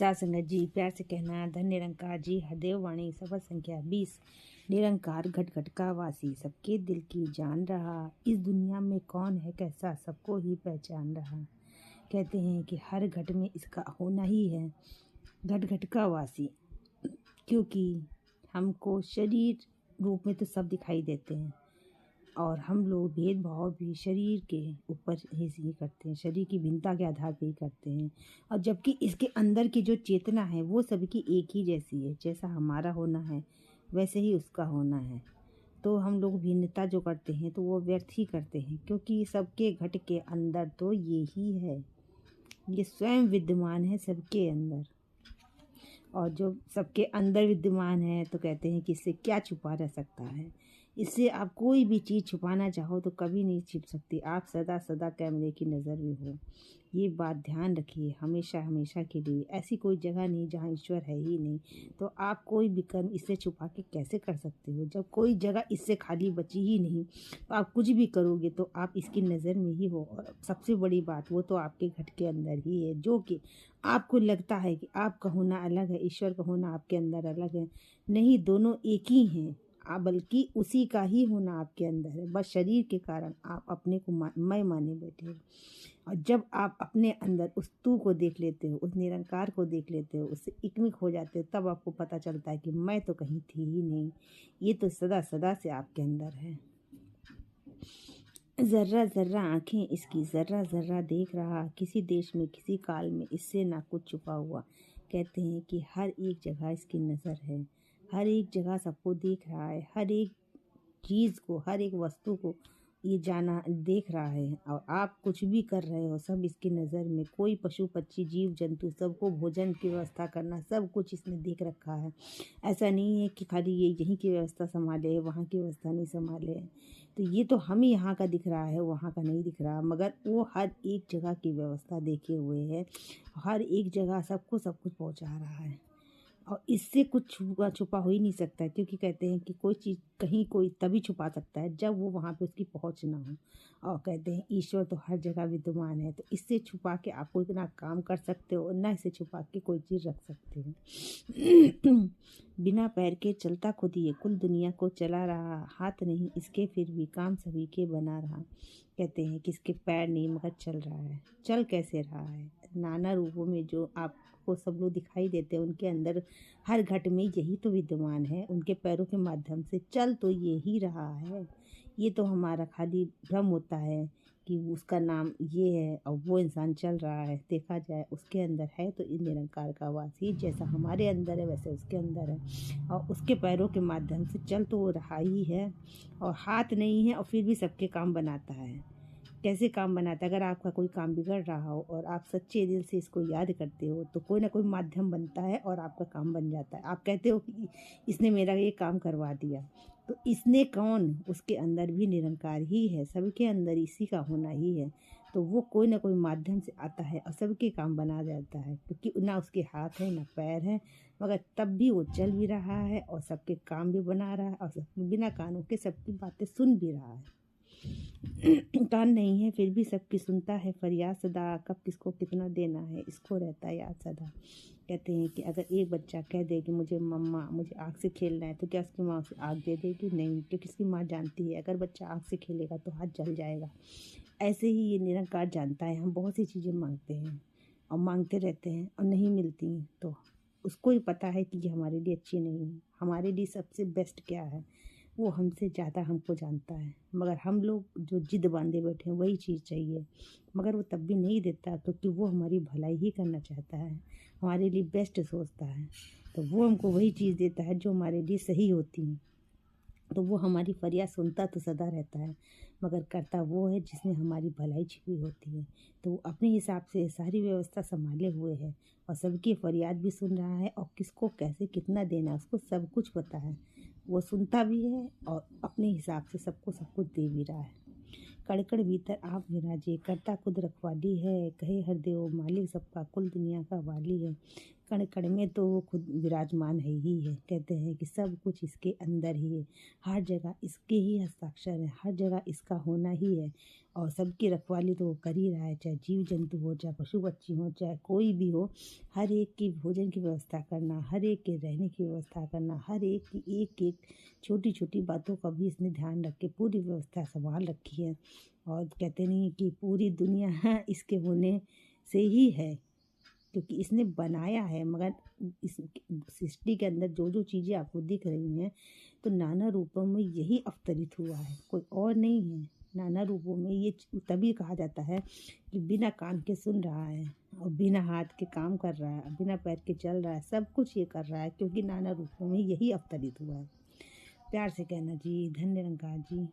सात संगत जी, प्यार से कहना धन निरंकार जी। हरदेव वाणी सफर संख्या 20। निरंकार घट घट का वासी, सबके दिल की जान रहा। इस दुनिया में कौन है कैसा, सबको ही पहचान रहा। कहते हैं कि हर घट में इसका होना ही है घट घट का वासी। क्योंकि हमको शरीर रूप में तो सब दिखाई देते हैं और हम लोग भेदभाव भी शरीर के ऊपर ही करते हैं, शरीर की भिन्नता के आधार पर ही करते हैं। और जबकि इसके अंदर की जो चेतना है वो सबकी एक ही जैसी है। जैसा हमारा होना है वैसे ही उसका होना है। तो हम लोग भिन्नता जो करते हैं तो वो व्यर्थ ही करते हैं, क्योंकि सबके घट के अंदर तो ये ही है, ये स्वयं विद्यमान है सबके अंदर। और जो सबके अंदर विद्यमान है तो कहते हैं कि इससे क्या छुपा रह सकता है। इससे आप कोई भी चीज़ छुपाना चाहो तो कभी नहीं छिप सकती। आप सदा सदा कैमरे की नज़र में हो, ये बात ध्यान रखिए हमेशा हमेशा के लिए। ऐसी कोई जगह नहीं जहाँ ईश्वर है ही नहीं, तो आप कोई भी कर्म इससे छुपा के कैसे कर सकते हो। जब कोई जगह इससे खाली बची ही नहीं तो आप कुछ भी करोगे तो आप इसकी नज़र में ही हो। और सबसे बड़ी बात वो तो आपके घट के अंदर ही है, जो कि आपको लगता है कि आपका होना अलग है, ईश्वर का होना आपके अंदर अलग है। नहीं, दोनों एक ही हैं, बल्कि उसी का ही होना आपके अंदर है। बस शरीर के कारण आप अपने को मैं माने बैठे हो। और जब आप अपने अंदर उस तू को देख लेते हो, उस निरंकार को देख लेते हो, उससे एकमिक हो जाते हो, तब आपको पता चलता है कि मैं तो कहीं थी ही नहीं, ये तो सदा सदा से आपके अंदर है। जर्रा जर्रा आंखें इसकी जर्रा जर्रा देख रहा, किसी देश में किसी काल में इससे ना कुछ छुपा हुआ। कहते हैं कि हर एक जगह इसकी नज़र है, हर एक जगह सबको देख रहा है, हर एक चीज़ को, हर एक वस्तु को ये जाना देख रहा है। और आप कुछ भी कर रहे हो सब इसकी नज़र में। कोई पशु पक्षी जीव जंतु सबको भोजन की व्यवस्था करना, सब कुछ इसने देख रखा है। ऐसा नहीं है कि खाली ये यहीं की व्यवस्था संभाले, वहाँ की व्यवस्था नहीं संभाले। तो ये तो हमें यहाँ का दिख रहा है, वहाँ का नहीं दिख रहा, मगर वो हर एक जगह की व्यवस्था देखे हुए है, हर एक जगह सबको सब कुछ पहुँचा रहा है। और इससे कुछ छुपा हो ही नहीं सकता है, क्योंकि कहते हैं कि कोई चीज़ कहीं कोई तभी छुपा सकता है जब वो वहाँ पे उसकी पहुँच ना हो। और कहते हैं ईश्वर तो हर जगह विद्यमान है, तो इससे छुपा के आप कोई ना काम कर सकते हो, ना इसे छुपा के कोई चीज़ रख सकते हो। बिना पैर के चलता खुद ये कुल दुनिया को चला रहा, हाथ नहीं इसके फिर भी काम सभी के बना रहा। कहते हैं कि इसके पैर नहीं मगर चल रहा है। चल कैसे रहा है? नाना रूपों में जो आपको सब लोग दिखाई देते हैं, उनके अंदर हर घट में यही तो विद्यमान है। उनके पैरों के माध्यम से चल तो ये ही रहा है। ये तो हमारा खाली भ्रम होता है कि उसका नाम ये है और वो इंसान चल रहा है। देखा जाए उसके अंदर है तो इन निरंकार का वासी, जैसा हमारे अंदर है वैसे उसके अंदर है। और उसके पैरों के माध्यम से चल तो वो रहा ही है, और हाथ नहीं है और फिर भी सबके काम बनाता है। कैसे काम बनाता है? अगर आपका कोई काम बिगड़ रहा हो और आप सच्चे दिल से इसको याद करते हो तो कोई ना कोई माध्यम बनता है और आपका काम बन जाता है। आप कहते हो कि इसने मेरा ये काम करवा दिया, तो इसने कौन? उसके अंदर भी निरंकार ही है, सबके अंदर इसी का होना ही है। तो वो कोई ना कोई माध्यम से आता है और सबके काम बना जाता है, क्योंकि ना उसके हाथ है ना पैर है, मगर तब भी वो चल भी रहा है और सबके काम भी बना रहा है और सब बिना कानों के सबकी बातें सुन भी रहा है। कान नहीं है फिर भी सबकी सुनता है फरियाद सदा, कब किसको कितना देना है इसको रहता है याद सदा। कहते हैं कि अगर एक बच्चा कह दे कि मुझे मम्मा मुझे आग से खेलना है, तो क्या उसकी माँ उसे आग दे देगी? नहीं, क्योंकि उसकी माँ जानती है अगर बच्चा आग से खेलेगा तो हाथ जल जाएगा। ऐसे ही ये निरंकार जानता है। हम बहुत सी चीज़ें मांगते हैं और मांगते रहते हैं और नहीं मिलती, तो उसको ही पता है कि ये हमारे लिए अच्छी नहीं है। हमारे लिए सबसे बेस्ट क्या है वो हमसे ज़्यादा हमको जानता है, मगर हम लोग जो जिद बांधे बैठे हैं वही चीज़ चाहिए, मगर वो तब भी नहीं देता, क्योंकि वो हमारी भलाई ही करना चाहता है, हमारे लिए बेस्ट सोचता है। तो वो हमको वही चीज़ देता है जो हमारे लिए सही होती है। तो वो हमारी फरियाद सुनता तो सदा रहता है, मगर करता वो है जिसमें हमारी भलाई छिपी होती है। तो वो अपने हिसाब से सारी व्यवस्था संभाले हुए है और सबकी फरियाद भी सुन रहा है, और किसको कैसे कितना देना उसको सब कुछ पता है। वो सुनता भी है और अपने हिसाब से सबको सब कुछ दे भी रहा है। कड़कड़ भीतर आप विराजे, करता खुद रखवाली है, कहे हर देव मालिक सबका कुल दुनिया का वाली है। कण कण में तो वो खुद विराजमान है ही है। कहते हैं कि सब कुछ इसके अंदर ही है, हर जगह इसके ही हस्ताक्षर है, हर जगह इसका होना ही है। और सबकी रखवाली तो वो कर ही रहा है, चाहे जीव जंतु हो, चाहे पशु पक्षी हो, चाहे कोई भी हो। हर एक की भोजन की व्यवस्था करना, हर एक के रहने की व्यवस्था करना, हर एक की एक एक छोटी छोटी बातों का भी इसने ध्यान रख के पूरी व्यवस्था संभाल रखी है। और कहते नहीं कि पूरी दुनिया इसके होने से ही है, क्योंकि इसने बनाया है। मगर इस सृष्टि के अंदर जो जो चीज़ें आपको दिख रही हैं, तो नाना रूपों में यही अवतरित हुआ है, कोई और नहीं है। नाना रूपों में ये तभी कहा जाता है कि बिना कान के सुन रहा है, और बिना हाथ के काम कर रहा है, बिना पैर के चल रहा है, सब कुछ ये कर रहा है, क्योंकि नाना रूपों में यही अवतरित हुआ है। प्यार से कहना जी, धन्य निरंकार जी।